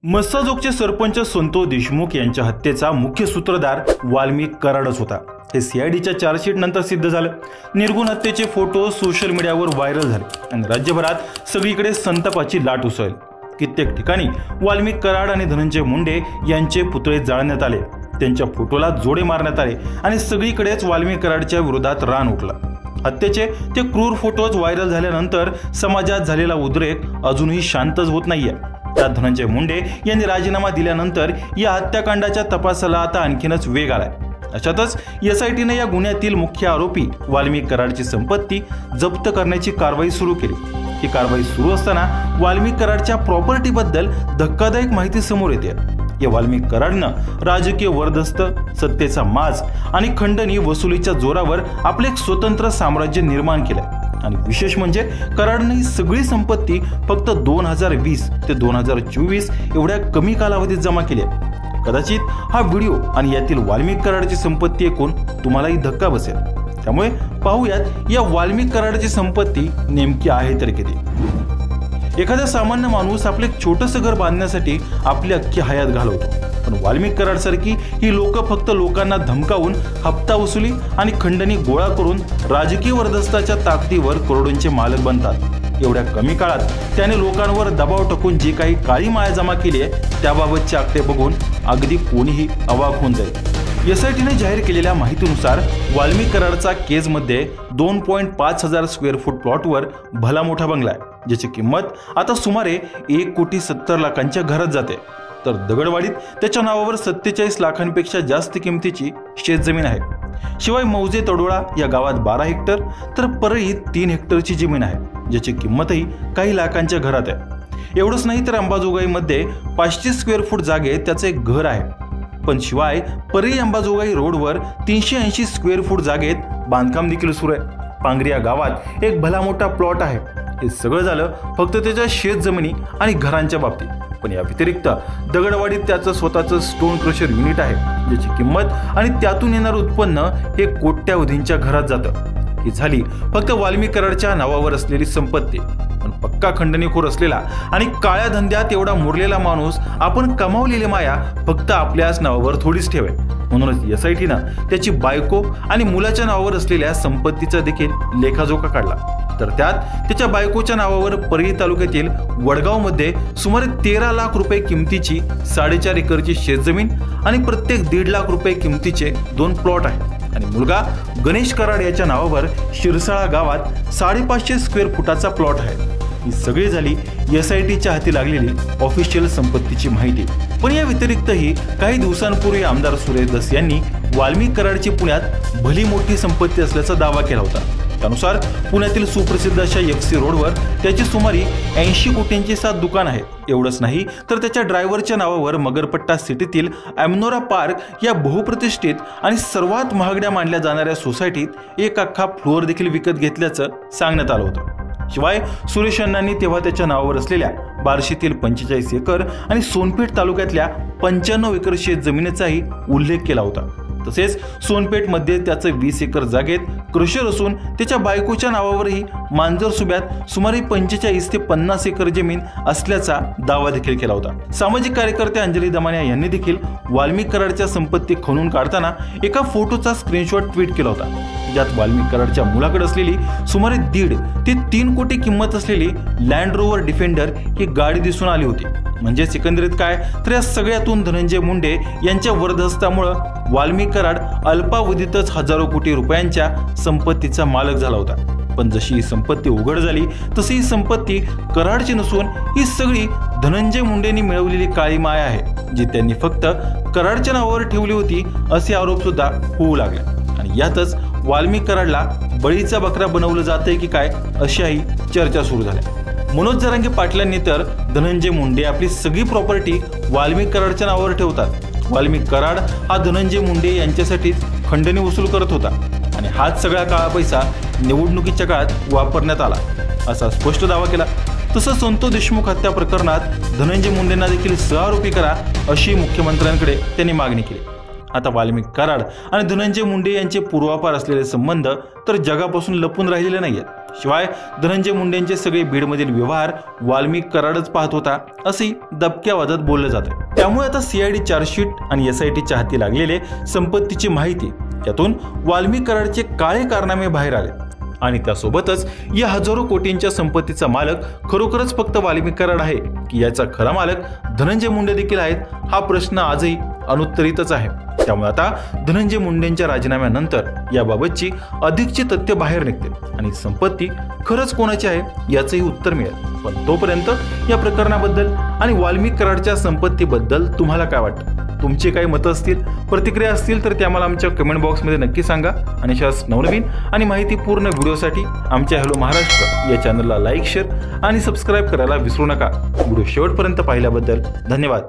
मस्साजोगचे सरपंच संतोष देशमुख यांच्या हत्येचा मुख्य सूत्रधार वाल्मिक कराडच होता। हे सीआयडीच्या चार्जशीट नंतर सिद्ध झालं। निर्गुण हत्येचे फोटो सोशल मीडियावर व्हायरल झाले आणि राज्यभरात सगळीकडे संतापाची लाट उसळली। कित्येक ठिकाणी वाल्मिक कराड आणि धनंजय मुंडे यांचे पुतळे जाळण्यात आले, त्यांच्या फोटोला जोडे मारण्यात आले आणि सगळीकडेच वाल्मिक कराडच्या विरोधात रान उठलं। हत्येचे ते क्रूर फोटोज व्हायरल झाल्यानंतर समाजात झालेला उद्रेक अजूनही शांतच होत नाहीये। त्यात धनंजय मुंडे यांनी राजीनामा दिल्यानंतर या हत्याकांडाच्या तपासाला आता आणखीनच वेग आलाय। अशातच एसआयटीने या गुन्ह्यातील मुख्य आरोपी वाल्मिक कराडची संपत्ती जप्त करण्याची कारवाई सुरू केली। ही कारवाई सुरू असताना वाल्मिक कराडच्या प्रॉपर्टीबद्दल धक्कादायक माहिती समोर येते। या वाल्मिक कराडनं राजकीय वरदस्त, सत्तेचा माज आणि खंडणी वसुलीच्या जोरावर आपले एक स्वतंत्र साम्राज्य निर्माण केलंय। आणि विशेष म्हणजे कराडने ही सगळी संपत्ती फक्त 2020 ते 2024 एवढ्या कमी कालावधीत जमा केली आहे। कदाचित हा व्हिडिओ आणि यातील वाल्मिक कराडची संपत्ती ऐकून तुम्हालाही धक्का बसेल। त्यामुळे पाहूयात या वाल्मिक कराडची संपत्ती नेमकी आहे तर किती। एखादा सामान्य माणूस आपले एक छोटंसं घर बांधण्यासाठी आपली अख्खी हयात घालवतो, पण वाल्मिक कराड सारखी ही लोक फक्त लोकांना धमकावून हप्ता वसुली आणि खंडणी गोळा करून राजकीय वरदस्ताच्या ताकदीवर करोडोंचे मालक बनतात। एवढ्या कमी काळात त्याने लोकांवर दबाव टाकून जी काही काळी माया जमा केली आहे त्याबाबतचे आकडे बघून अगदी कोणीही अवाक होऊन जाईल। एसआयटीने जाहीर केलेल्या माहितीनुसार वाल्मिक कराडचा केजमध्ये 2.5 हजार स्क्वेअर फूट प्लॉटवर भला मोठा बंगला आहे, ज्याची किंमत आता सुमारे 1,70 लाखांच्या घरात जाते। तर दगडवाडीत त्याच्या नावावर 47 लाखांपेक्षा जास्त किमतीची शेतजमीन आहे। शिवाय मौजे तडोळा या गावात 12 हेक्टर तर परळीत 3 हेक्टरची जमीन आहे, ज्याची किंमतही काही लाखांच्या घरात आहे। एवढंच नाही तर अंबाजोगाईमध्ये 500 स्क्वेअर फूट जागेत त्याचं एक घर आहे। पण शिवाय परळी अंबाजोगाई रोडवर 380 स्क्वेअर फूट जागेत बांधकाम देखील सुरू आहे। पांगरी या गावात एक भला मोठा प्लॉट आहे। हे सगळं झालं फक्त त्याच्या शेत जमिनी आणि घरांच्या बाबतीत, पण या व्यतिरिक्त दगडवाडीत त्याचं स्वतःचं स्टोन क्रशर युनिट आहे, ज्याची किंमत आणि त्यातून येणारं उत्पन्न हे कोट्यावधींच्या घरात जातं। ही झाली फक्त वाल्मिक कराडच्या नावावर असलेली संपत्ती। पण पक्का खंडणीखोर असलेला आणि काळ्या धंद्यात एवढा मुरलेला माणूस आपण कमावलेली माया फक्त आपल्याच नावावर थोडीच ठेवे, म्हणूनच एसआयटीनं त्याची बायको आणि मुलाच्या नावावर असलेल्या संपत्तीचा देखील लेखाजोखा काढला। तर त्यात त्याच्या बायकोच्या नावावर परळी तालुक्यातील वडगावमध्ये सुमारे 13 लाख रुपये किमतीची 4.5 एकरची शेतजमीन आणि प्रत्येक 1.5 लाख रुपये किमतीचे 2 प्लॉट आहे आणि मुलगा गणेश कराड याच्या नावावर शिरसाळा गावात 550 स्क्वेअर फुटाचा प्लॉट आहे। ही सगळी झाली एसआयटीच्या हाती लागलेली ऑफिशियल संपत्तीची माहिती। पण या व्यतिरिक्तही काही दिवसांपूर्वी आमदार सुरेश धस यांनी वाल्मिक कराडची पुण्यात भली मोठी संपत्ती असल्याचा दावा केला होता। त्यानुसार पुण्यातील सुप्रसिद्ध अशा FC रोडवर त्याची सुमारे 80 कोटींची 7 दुकान आहे। एवढंच नाही तर त्याच्या ड्रायव्हरच्या नावावर मगरपट्टा सिटीतील अॅमनोरा पार्क या बहुप्रतिष्ठित आणि सर्वात महागड्या मानल्या जाणाऱ्या सोसायटीत एक अख्खा फ्लोअर देखील विकत घेतल्याचं सांगण्यात आलं होतं। शिवाय सुरेश अण्णांनी तेव्हा त्याच्या नावावर असलेल्या बार्शीतील 45 एकर आणि सोनपेठ तालुक्यातल्या 95 एकर शेत जमिनीचाही उल्लेख केला होता। तसेच सोनपेठमध्ये त्याचं 20 एकर जागेत क्रशर असून त्याच्या बायकोच्या नावावरही मांजरसुब्यात सुमारे 45 ते 50 एकर जमीन असल्याचा दावा देखील केला होता। सामाजिक कार्यकर्ते अंजली दमानिया यांनी देखील वाल्मिक कराडच्या संपत्ती खणून काढताना एका फोटोचा स्क्रीनशॉट ट्विट केला होता, ज्यात वाल्मिक कराडच्या मुलाकडे असलेली सुमारे 1.5 ते 3 कोटी किंमत असलेली लँड रोवर डिफेंडर ही गाडी दिसून आली होती। म्हणजे एकंदरीत काय तर या सगळ्यातून धनंजय मुंडे यांच्या वरदहस्तामुळे वाल्मिक कराड अल्पावधीतच हजारो कोटी रुपयांच्या संपत्तीचा मालक झाला होता। पण जशी ही संपत्ती उघड झाली तशी ही संपत्ती कराडची नसून ही सगळी धनंजय मुंडेंनी मिळवलेली काळी माया आहे, जी त्यांनी फक्त कराडच्या नावावर ठेवली होती असे आरोप सुद्धा होऊ लागले। आणि यातच वाल्मिक कराडला बळीचा बकरा बनवलं जातंय की काय अशाही चर्चा सुरू झाल्या। मनोज जरांगे पाटलांनी तर धनंजय मुंडे आपली सगळी प्रॉपर्टी वाल्मिक कराडच्या नावावर ठेवतात। वाल्मिक कराड हा धनंजय मुंडे यांच्यासाठीच खंडणी वसूल करत होता आणि हाच सगळा काळा पैसा निवडणुकीच्या काळात वापरण्यात आला असा स्पष्ट दावा केला। तसंच संतोष देशमुख हत्या प्रकरणात धनंजय मुंडेंना देखील सहआरोपी करा अशी मुख्यमंत्र्यांकडे त्यांनी मागणी केली। आता वाल्मिक कराड आणि धनंजय मुंडे यांचे पूर्वापार असलेले संबंध तर जगापासून लपून राहिलेले नाहीयेत। शिवाय धनंजय मुंडेंचे सगळे बीडमधील व्यवहार वाल्मिक कराडच पाहत होता असे दबक्या वादात बोललं जातं. त्यामुळे आता सीआयडी चार्जशीट आणि एसआयटीच्या हाती लागलेले संपत्तीची माहिती यातून वाल्मिक कराडचे काळे कारनामे बाहेर आले आणि त्यासोबतच या हजारो कोटींच्या संपत्तीचा मालक खरोखरच फक्त वाल्मिक कराड आहे की याचा खरा मालक धनंजय मुंडे देखील आहेत हा प्रश्न आजही अनुत्तरितच आहे. त्यामुळे आता धनंजय मुंडेंच्या राजीनाम्यानंतर याबाबतची अधिकची तथ्य बाहेर निघतील आणि संपत्ती खरंच कोणाची आहे याचंही उत्तर मिळेल. पण तोपर्यंत या प्रकरणाबद्दल आणि वाल्मिक कराडच्या संपत्तीबद्दल तुम्हाला काय वाटतं? तुमची काही मतं असतील, प्रतिक्रिया असतील तर ते आम्हाला आमच्या कमेंट बॉक्समध्ये नक्की सांगा. आणि अशाच नवनवीन आणि माहितीपूर्ण व्हिडिओसाठी आमच्या हॅलो महाराष्ट्र या चॅनलला लाईक, शेअर आणि सबस्क्राईब करायला विसरू नका. व्हिडिओ शेवटपर्यंत पाहिल्याबद्दल धन्यवाद.